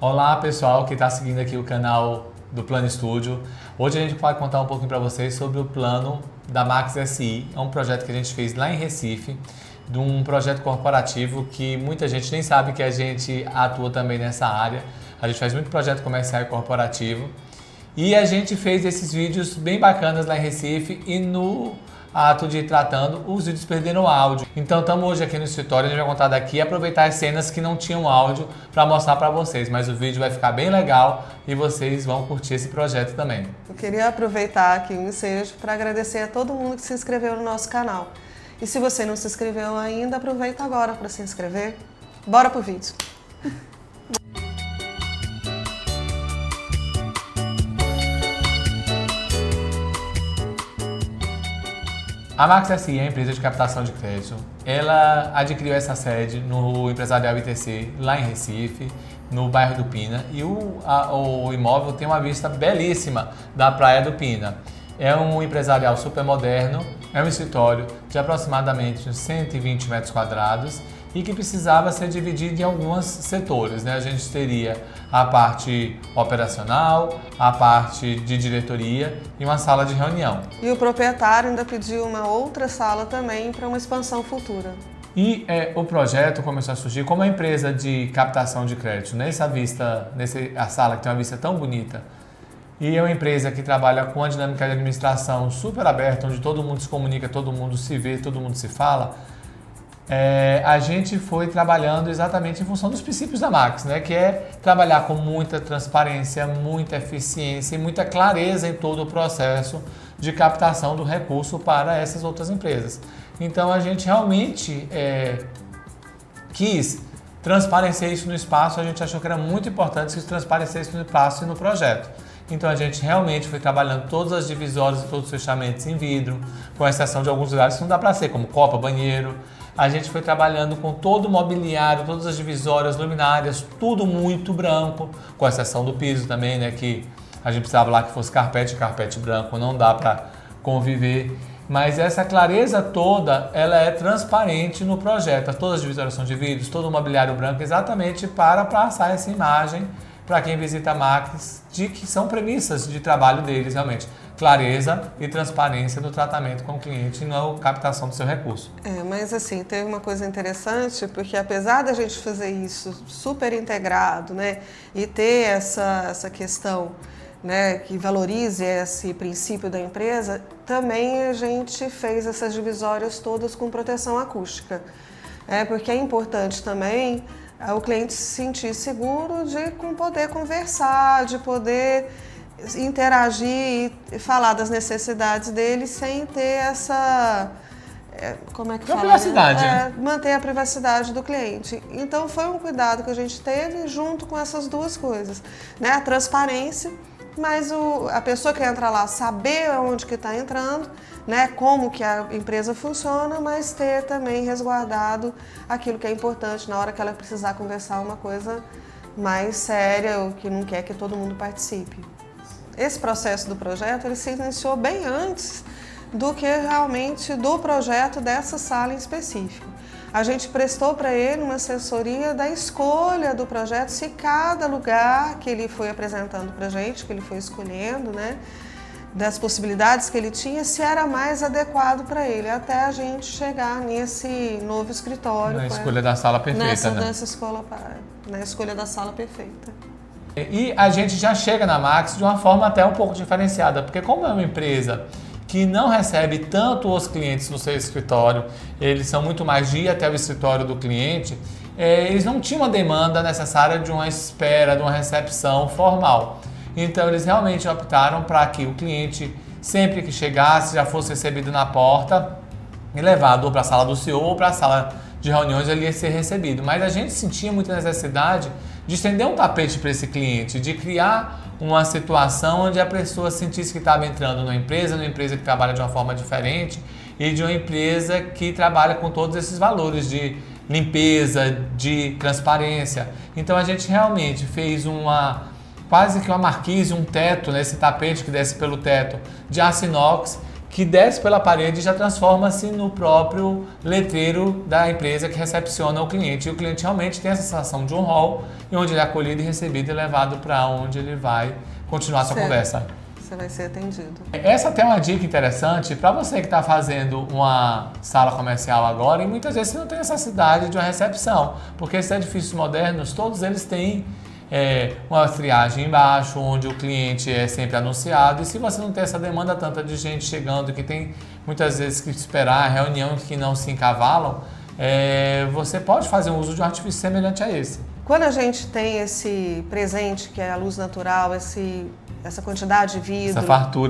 Olá pessoal que está seguindo aqui o canal do Plano Studio. Hoje a gente vai contar um pouquinho para vocês sobre o plano da Max SI. É um projeto que a gente fez lá em Recife, de um projeto corporativo que muita gente nem sabe que a gente atua também nessa área. A gente faz muito projeto comercial e corporativo. E a gente fez esses vídeos bem bacanas lá em Recife e no ato de ir tratando, os vídeos perderam áudio. Então estamos hoje aqui no escritório, a gente vai contar daqui e aproveitar as cenas que não tinham áudio para mostrar para vocês. Mas o vídeo vai ficar bem legal e vocês vão curtir esse projeto também. Eu queria aproveitar aqui o ensejo para agradecer a todo mundo que se inscreveu no nosso canal. E se você não se inscreveu ainda, aproveita agora para se inscrever. Bora pro vídeo! A Max SI é a empresa de captação de crédito. Ela adquiriu essa sede no Empresarial ITC, lá em Recife, no bairro do Pina. E o imóvel tem uma vista belíssima da Praia do Pina. É um empresarial super moderno, é um escritório de aproximadamente uns 120 metros quadrados e que precisava ser dividido em alguns setores, né? A gente teria a parte operacional, a parte de diretoria e uma sala de reunião. E o proprietário ainda pediu uma outra sala também para uma expansão futura. E o projeto começou a surgir como uma empresa de captação de crédito, a sala que tem uma vista tão bonita. E é uma empresa que trabalha com a dinâmica de administração super aberta, onde todo mundo se comunica, todo mundo se vê, todo mundo se fala. A gente foi trabalhando exatamente em função dos princípios da Max, né? Que é trabalhar com muita transparência, muita eficiência e muita clareza em todo o processo de captação do recurso para essas outras empresas. Então a gente realmente quis transparecer isso no espaço, a gente achou que era muito importante que isso transparecesse no espaço e no projeto. Então a gente realmente foi trabalhando todas as divisórias e todos os fechamentos em vidro, com exceção de alguns lugares que não dá para ser, como copa, banheiro. A gente foi trabalhando com todo o mobiliário, todas as divisórias, luminárias, tudo muito branco, com exceção do piso também, né, que a gente precisava lá que fosse carpete branco, não dá para conviver. Mas essa clareza toda, ela é transparente no projeto. Todas as divisórias são de vidros, todo o mobiliário branco, exatamente para passar essa imagem para quem visita a Max, de que são premissas de trabalho deles realmente. Clareza e transparência do tratamento com o cliente e na captação do seu recurso. Mas assim, teve uma coisa interessante, porque apesar da gente fazer isso super integrado, né, e ter essa questão, né, que valorize esse princípio da empresa, também a gente fez essas divisórias todas com proteção acústica. Porque é importante também o cliente se sentir seguro de poder conversar, de poder interagir e falar das necessidades dele sem ter essa... como é que fala? Privacidade, né? Manter a privacidade do cliente. Então foi um cuidado que a gente teve junto com essas duas coisas, né? A transparência, mas a pessoa que entra lá saber onde que está entrando, né? Como que a empresa funciona, mas ter também resguardado aquilo que é importante na hora que ela precisar conversar uma coisa mais séria ou que não quer que todo mundo participe. Esse processo do projeto ele se iniciou bem antes do que realmente do projeto dessa sala em específico. A gente prestou para ele uma assessoria da escolha do projeto, se cada lugar que ele foi apresentando para a gente, que ele foi escolhendo, né, das possibilidades que ele tinha, se era mais adequado para ele, até a gente chegar nesse novo escritório. Na escolha da sala perfeita, né? Na escolha da sala perfeita. E a gente já chega na Max de uma forma até um pouco diferenciada, porque como é uma empresa que não recebe tanto os clientes no seu escritório, eles são muito mais de ir até o escritório do cliente, eles não tinham a demanda necessária de uma espera, de uma recepção formal. Então eles realmente optaram para que o cliente, sempre que chegasse, já fosse recebido na porta e levado ou para a sala do CEO ou para a sala de reuniões, ele ia ser recebido. Mas a gente sentia muita necessidade de estender um tapete para esse cliente, de criar uma situação onde a pessoa sentisse que estava entrando numa empresa que trabalha de uma forma diferente e de uma empresa que trabalha com todos esses valores de limpeza, de transparência. Então a gente realmente fez quase que uma marquise, um teto, né, esse tapete que desce pelo teto de aço inox, que desce pela parede e já transforma-se no próprio letreiro da empresa que recepciona o cliente. E o cliente realmente tem a sensação de um hall, onde ele é acolhido e recebido e levado para onde ele vai continuar a sua conversa. Você vai ser atendido. Essa até é uma dica interessante para você que está fazendo uma sala comercial agora e muitas vezes você não tem necessidade de uma recepção, porque esses edifícios modernos, todos eles têm uma triagem embaixo, onde o cliente é sempre anunciado, e se você não tem essa demanda tanta de gente chegando, que tem muitas vezes que esperar, reuniões que não se encavalam, você pode fazer um uso de um artifício semelhante a esse. Quando a gente tem esse presente, que é a luz natural, essa quantidade de vidro,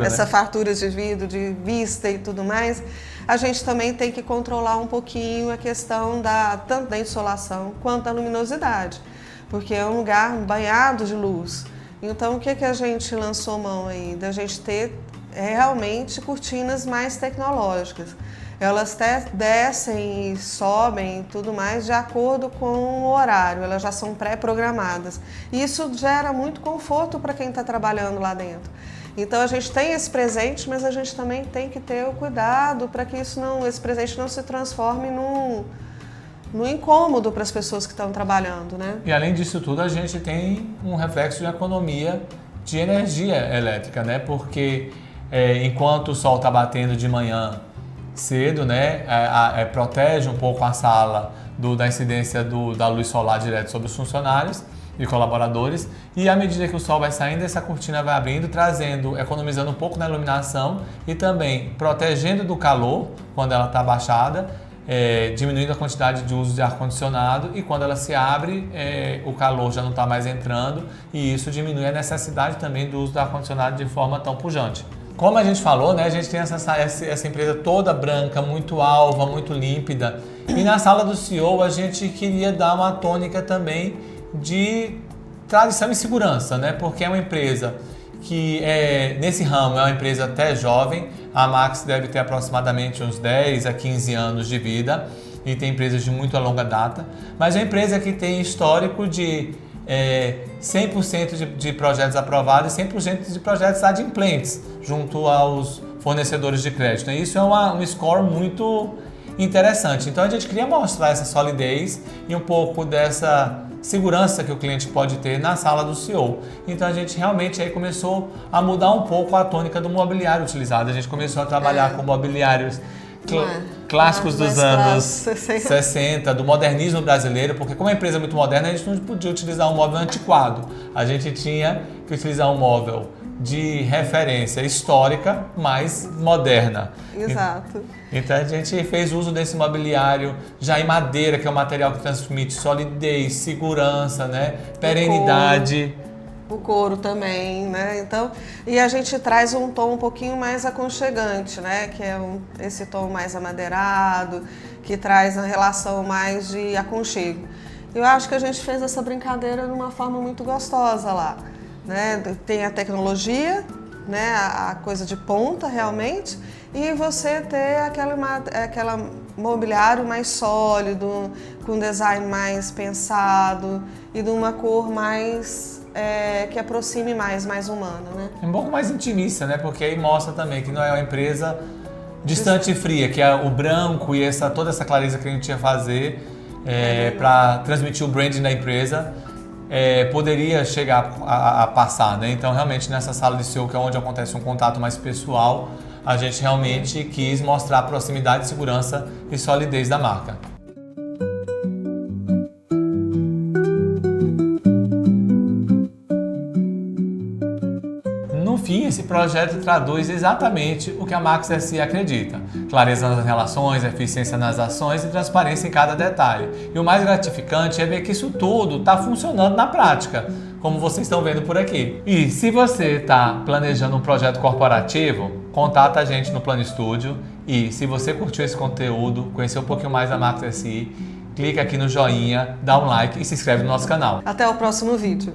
essa fartura de vidro, de vista e tudo mais, a gente também tem que controlar um pouquinho a questão tanto da insolação quanto da luminosidade, porque é um lugar banhado de luz. Então, o que a gente lançou mão aí? Da gente ter realmente cortinas mais tecnológicas. Elas descem e sobem e tudo mais de acordo com o horário, elas já são pré-programadas. E isso gera muito conforto para quem está trabalhando lá dentro. Então a gente tem esse presente, mas a gente também tem que ter o cuidado para que esse presente não se transforme no incômodo para as pessoas que estão trabalhando, né? E além disso tudo, a gente tem um reflexo de economia de energia elétrica, né? Porque enquanto o sol está batendo de manhã cedo, né, protege um pouco a sala da incidência da luz solar direto sobre os funcionários e colaboradores, e à medida que o sol vai saindo, essa cortina vai abrindo, economizando um pouco na iluminação e também protegendo do calor quando ela está abaixada, diminuindo a quantidade de uso de ar-condicionado, e quando ela se abre, o calor já não está mais entrando, e isso diminui a necessidade também do uso do ar-condicionado de forma tão pujante. Como a gente falou, né, a gente tem essa empresa toda branca, muito alva, muito límpida. E na sala do CEO a gente queria dar uma tônica também de tradição e segurança, né? Porque é uma empresa que nesse ramo é uma empresa até jovem. A Max deve ter aproximadamente uns 10 a 15 anos de vida e tem empresas de muito longa data. Mas é uma empresa que tem histórico de 100% de projetos aprovados e 100% de projetos adimplentes junto aos fornecedores de crédito. E isso é um score muito interessante. Então a gente queria mostrar essa solidez e um pouco dessa segurança que o cliente pode ter na sala do CEO. Então a gente realmente aí começou a mudar um pouco a tônica do mobiliário utilizado. A gente começou a trabalhar com mobiliários clássicos dos anos 60, do modernismo brasileiro, porque como a empresa é muito moderna, a gente não podia utilizar um móvel antiquado. A gente tinha que utilizar um móvel de referência histórica, mas moderna. Exato. Então a gente fez uso desse mobiliário já em madeira, que é um material que transmite solidez, segurança, né? Perenidade. O couro também, né? Então, e a gente traz um tom um pouquinho mais aconchegante, né? Que é esse tom mais amadeirado, que traz a relação mais de aconchego. Eu acho que a gente fez essa brincadeira de uma forma muito gostosa lá, né? Tem a tecnologia, né? A coisa de ponta realmente, e você ter aquela mobiliário mais sólido, com design mais pensado e de uma cor mais que aproxime mais humana, né? É um pouco mais intimista, né? Porque aí mostra também que não é uma empresa distante e fria, que é o branco e toda essa clareza que a gente ia fazer para transmitir o branding da empresa, poderia chegar a passar, né? Então realmente nessa sala de CEO, que é onde acontece um contato mais pessoal, a gente realmente quis mostrar a proximidade, segurança e solidez da marca. Esse projeto traduz exatamente o que a Max SE acredita: clareza nas relações, eficiência nas ações e transparência em cada detalhe. E o mais gratificante é ver que isso tudo está funcionando na prática, como vocês estão vendo por aqui. E se você está planejando um projeto corporativo, contata a gente no Plano Estúdio. E se você curtiu esse conteúdo, conheceu um pouquinho mais da Max SE, clica aqui no joinha, dá um like e se inscreve no nosso canal. Até o próximo vídeo.